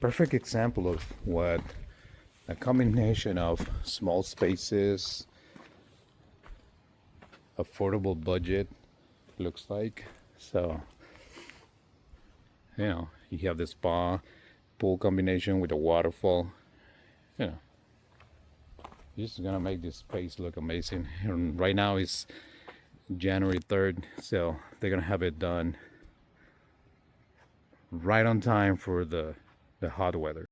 Perfect example of what a combination of small spaces, affordable budget looks like. So, you have the spa, pool combination with a waterfall. You know, this is gonna make this space look amazing. And right now it's January 3rd, so they're gonna have it done right on time for the hot weather.